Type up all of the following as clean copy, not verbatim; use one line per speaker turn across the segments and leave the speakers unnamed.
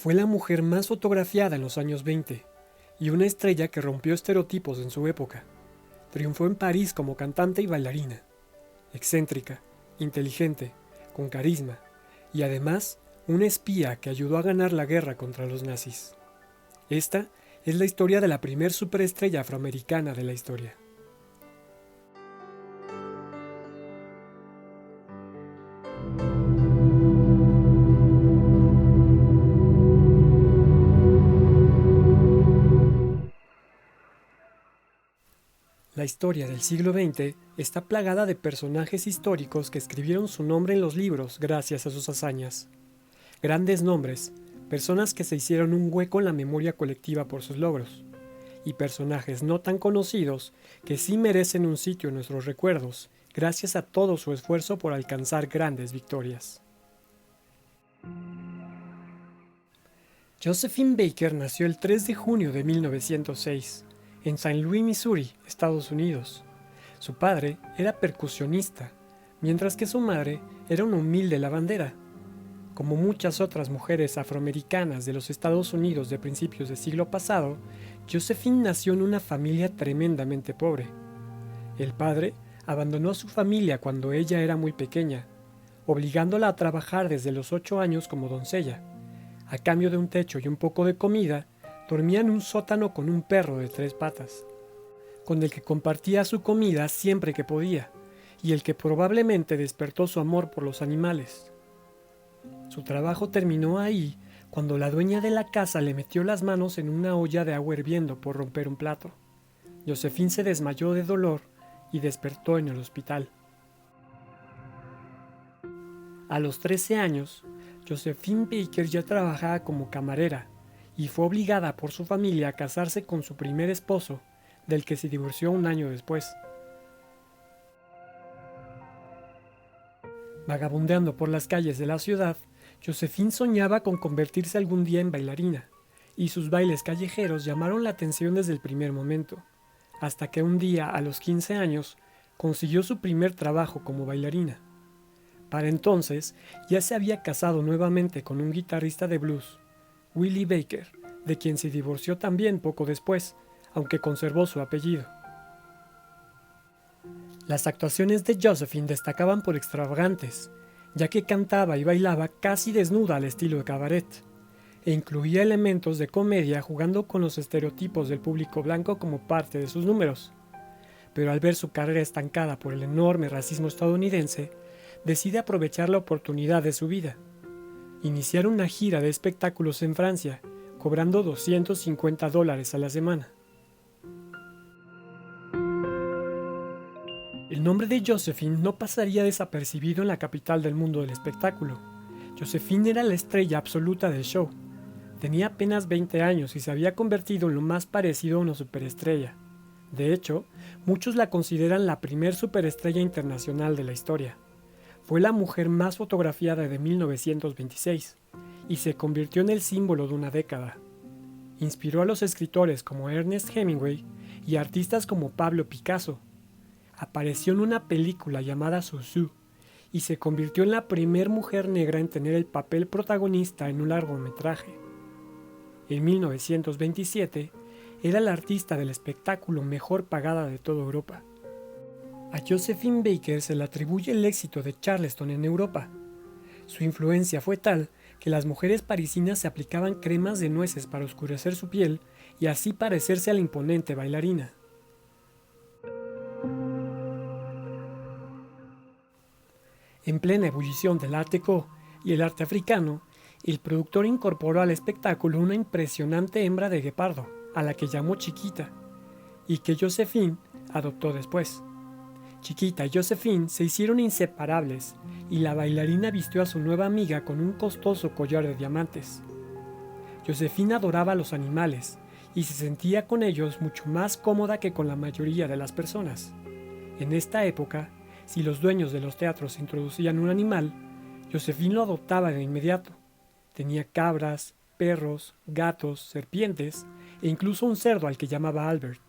Fue la mujer más fotografiada en los años 20 y una estrella que rompió estereotipos en su época. Triunfó en París como cantante y bailarina. Excéntrica, inteligente, con carisma y además una espía que ayudó a ganar la guerra contra los nazis. Esta es la historia de la primer superestrella afroamericana de la historia. La historia del siglo XX está plagada de personajes históricos que escribieron su nombre en los libros gracias a sus hazañas. Grandes nombres, personas que se hicieron un hueco en la memoria colectiva por sus logros, y personajes no tan conocidos que sí merecen un sitio en nuestros recuerdos gracias a todo su esfuerzo por alcanzar grandes victorias. Josephine Baker nació el 3 de junio de 1906 en St. Louis, Missouri, Estados Unidos. Su padre era percusionista, mientras que su madre era una humilde lavandera. Como muchas otras mujeres afroamericanas de los Estados Unidos de principios del siglo pasado, Josephine nació en una familia tremendamente pobre. El padre abandonó a su familia cuando ella era muy pequeña, obligándola a trabajar desde los 8 años como doncella. A cambio de un techo y un poco de comida, dormía en un sótano con un perro de 3 patas, con el que compartía su comida siempre que podía, y el que probablemente despertó su amor por los animales. Su trabajo terminó ahí cuando la dueña de la casa le metió las manos en una olla de agua hirviendo por romper un plato. Josephine se desmayó de dolor y despertó en el hospital. A los 13 años, Josephine Baker ya trabajaba como camarera y fue obligada por su familia a casarse con su primer esposo, del que se divorció un año después. Vagabundeando por las calles de la ciudad, Josephine soñaba con convertirse algún día en bailarina, y sus bailes callejeros llamaron la atención desde el primer momento, hasta que un día, a los 15 años, consiguió su primer trabajo como bailarina. Para entonces, ya se había casado nuevamente con un guitarrista de blues, Willie Baker, de quien se divorció también poco después, aunque conservó su apellido. Las actuaciones de Josephine destacaban por extravagantes, ya que cantaba y bailaba casi desnuda al estilo de cabaret, e incluía elementos de comedia jugando con los estereotipos del público blanco como parte de sus números. Pero al ver su carrera estancada por el enorme racismo estadounidense, decide aprovechar la oportunidad de su vida. Iniciar una gira de espectáculos en Francia, cobrando $250 a la semana. El nombre de Josephine no pasaría desapercibido en la capital del mundo del espectáculo. Josephine era la estrella absoluta del show. Tenía apenas 20 años y se había convertido en lo más parecido a una superestrella. De hecho, muchos la consideran la primer superestrella internacional de la historia. Fue la mujer más fotografiada de 1926 y se convirtió en el símbolo de una década. Inspiró a los escritores como Ernest Hemingway y artistas como Pablo Picasso. Apareció en una película llamada Zuzu y se convirtió en la primer mujer negra en tener el papel protagonista en un largometraje. En 1927 era la artista del espectáculo mejor pagada de toda Europa. A Josephine Baker se le atribuye el éxito de Charleston en Europa. Su influencia fue tal que las mujeres parisinas se aplicaban cremas de nueces para oscurecer su piel y así parecerse a la imponente bailarina. En plena ebullición del Art Deco y el arte africano, el productor incorporó al espectáculo una impresionante hembra de guepardo, a la que llamó Chiquita, y que Josephine adoptó después. Chiquita y Josephine se hicieron inseparables, y la bailarina vistió a su nueva amiga con un costoso collar de diamantes. Josephine adoraba a los animales, y se sentía con ellos mucho más cómoda que con la mayoría de las personas. En esta época, si los dueños de los teatros introducían un animal, Josephine lo adoptaba de inmediato. Tenía cabras, perros, gatos, serpientes e incluso un cerdo al que llamaba Albert.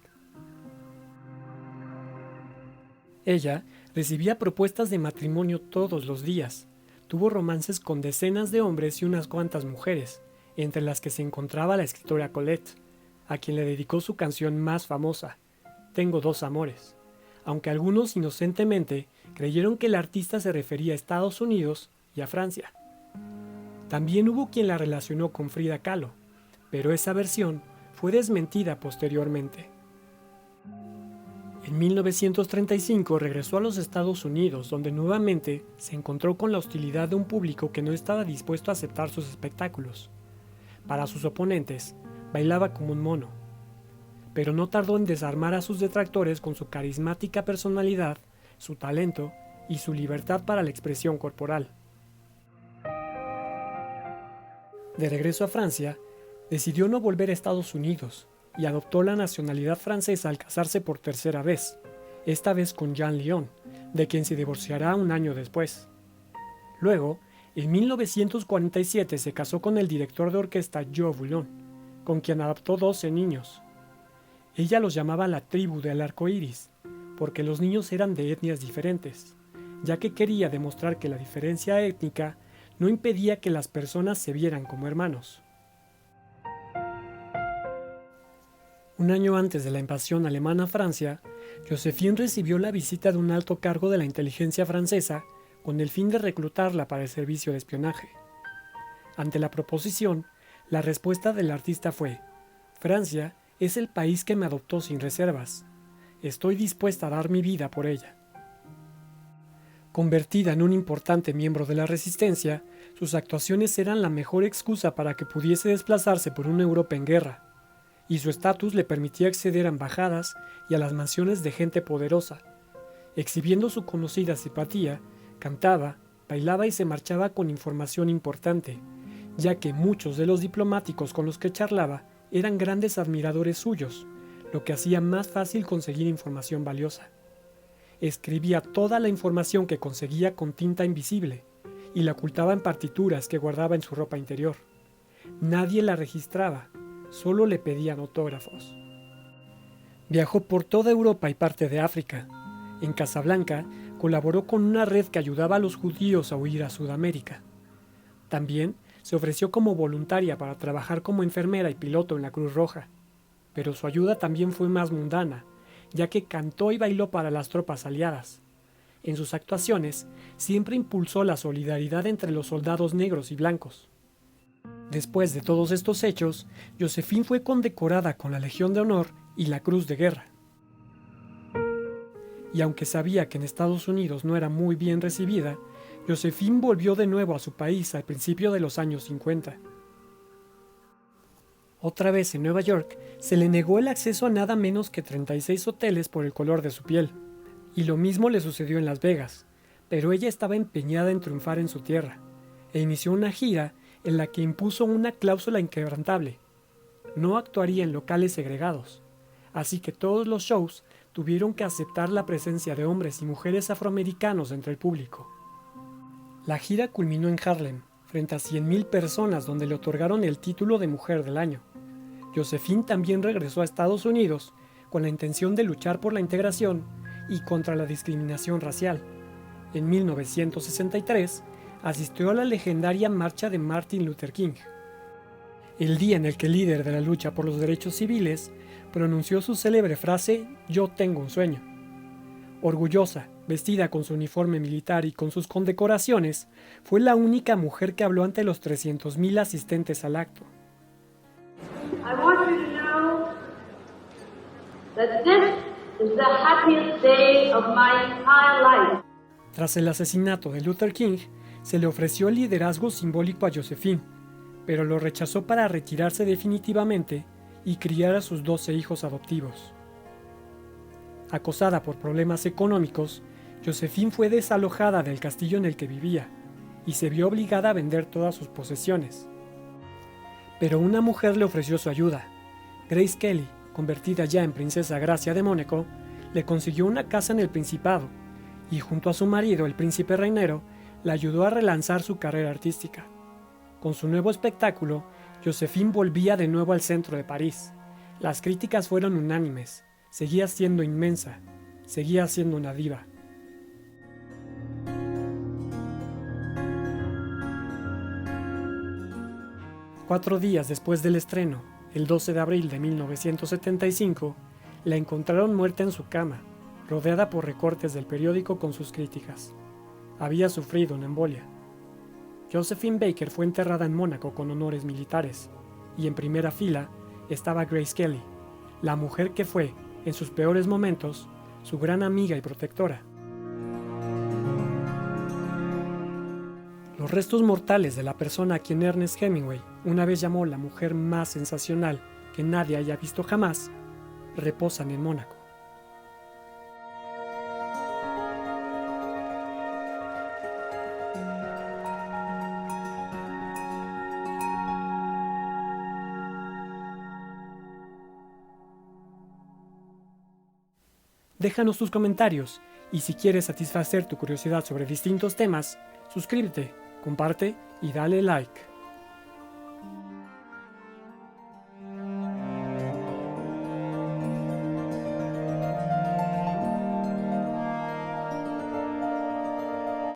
Ella recibía propuestas de matrimonio todos los días. Tuvo romances con decenas de hombres y unas cuantas mujeres, entre las que se encontraba la escritora Colette, a quien le dedicó su canción más famosa, Tengo dos amores, aunque algunos inocentemente creyeron que el artista se refería a Estados Unidos y a Francia. También hubo quien la relacionó con Frida Kahlo, pero esa versión fue desmentida posteriormente. En 1935 regresó a los Estados Unidos, donde nuevamente se encontró con la hostilidad de un público que no estaba dispuesto a aceptar sus espectáculos. Para sus oponentes, bailaba como un mono, pero no tardó en desarmar a sus detractores con su carismática personalidad, su talento y su libertad para la expresión corporal. De regreso a Francia, decidió no volver a Estados Unidos y adoptó la nacionalidad francesa al casarse por tercera vez, esta vez con Jean Lion, de quien se divorciará un año después. Luego, en 1947 se casó con el director de orquesta Joe Boulogne, con quien adoptó 12 niños. Ella los llamaba la tribu del arco iris, porque los niños eran de etnias diferentes, ya que quería demostrar que la diferencia étnica no impedía que las personas se vieran como hermanos. Un año antes de la invasión alemana a Francia, Joséphine recibió la visita de un alto cargo de la inteligencia francesa con el fin de reclutarla para el servicio de espionaje. Ante la proposición, la respuesta del artista fue: Francia es el país que me adoptó sin reservas. Estoy dispuesta a dar mi vida por ella. Convertida en un importante miembro de la resistencia, sus actuaciones eran la mejor excusa para que pudiese desplazarse por una Europa en guerra, y su estatus le permitía acceder a embajadas y a las mansiones de gente poderosa. Exhibiendo su conocida simpatía, cantaba, bailaba y se marchaba con información importante, ya que muchos de los diplomáticos con los que charlaba eran grandes admiradores suyos, lo que hacía más fácil conseguir información valiosa. Escribía toda la información que conseguía con tinta invisible y la ocultaba en partituras que guardaba en su ropa interior. Nadie la registraba, solo le pedían autógrafos. Viajó por toda Europa y parte de África. En Casablanca colaboró con una red que ayudaba a los judíos a huir a Sudamérica. También se ofreció como voluntaria para trabajar como enfermera y piloto en la Cruz Roja, pero su ayuda también fue más mundana, ya que cantó y bailó para las tropas aliadas. En sus actuaciones siempre impulsó la solidaridad entre los soldados negros y blancos. Después de todos estos hechos, Joséphine fue condecorada con la Legión de Honor y la Cruz de Guerra. Y aunque sabía que en Estados Unidos no era muy bien recibida, Joséphine volvió de nuevo a su país al principio de los años 50. Otra vez en Nueva York, se le negó el acceso a nada menos que 36 hoteles por el color de su piel, y lo mismo le sucedió en Las Vegas, pero ella estaba empeñada en triunfar en su tierra, e inició una gira en la que impuso una cláusula inquebrantable: no actuaría en locales segregados, así que todos los shows tuvieron que aceptar la presencia de hombres y mujeres afroamericanos entre el público. La gira culminó en Harlem, frente a 100,000 personas, donde le otorgaron el título de Mujer del Año. Joséphine también regresó a Estados Unidos con la intención de luchar por la integración y contra la discriminación racial. En 1963 asistió a la legendaria marcha de Martin Luther King, el día en el que el líder de la lucha por los derechos civiles pronunció su célebre frase: «Yo tengo un sueño». Orgullosa, vestida con su uniforme militar y con sus condecoraciones, fue la única mujer que habló ante los 300,000 asistentes al acto.
I want you to know that this is the happiest day of my entire life.
Tras el asesinato de Luther King, se le ofreció el liderazgo simbólico a Joséphine, pero lo rechazó para retirarse definitivamente y criar a sus 12 hijos adoptivos. Acosada por problemas económicos, Joséphine fue desalojada del castillo en el que vivía y se vio obligada a vender todas sus posesiones. Pero una mujer le ofreció su ayuda. Grace Kelly, convertida ya en princesa Gracia de Mónaco, le consiguió una casa en el Principado y junto a su marido, el príncipe Reinero, la ayudó a relanzar su carrera artística. Con su nuevo espectáculo, Joséphine volvía de nuevo al centro de París. Las críticas fueron unánimes. Seguía siendo inmensa, seguía siendo una diva. 4 días después del estreno, el 12 de abril de 1975, la encontraron muerta en su cama, rodeada por recortes del periódico con sus críticas. Había sufrido una embolia. Josephine Baker fue enterrada en Mónaco con honores militares, y en primera fila estaba Grace Kelly, la mujer que fue, en sus peores momentos, su gran amiga y protectora. Los restos mortales de la persona a quien Ernest Hemingway una vez llamó la mujer más sensacional que nadie haya visto jamás, reposan en Mónaco. Déjanos tus comentarios y si quieres satisfacer tu curiosidad sobre distintos temas, suscríbete, comparte y dale like.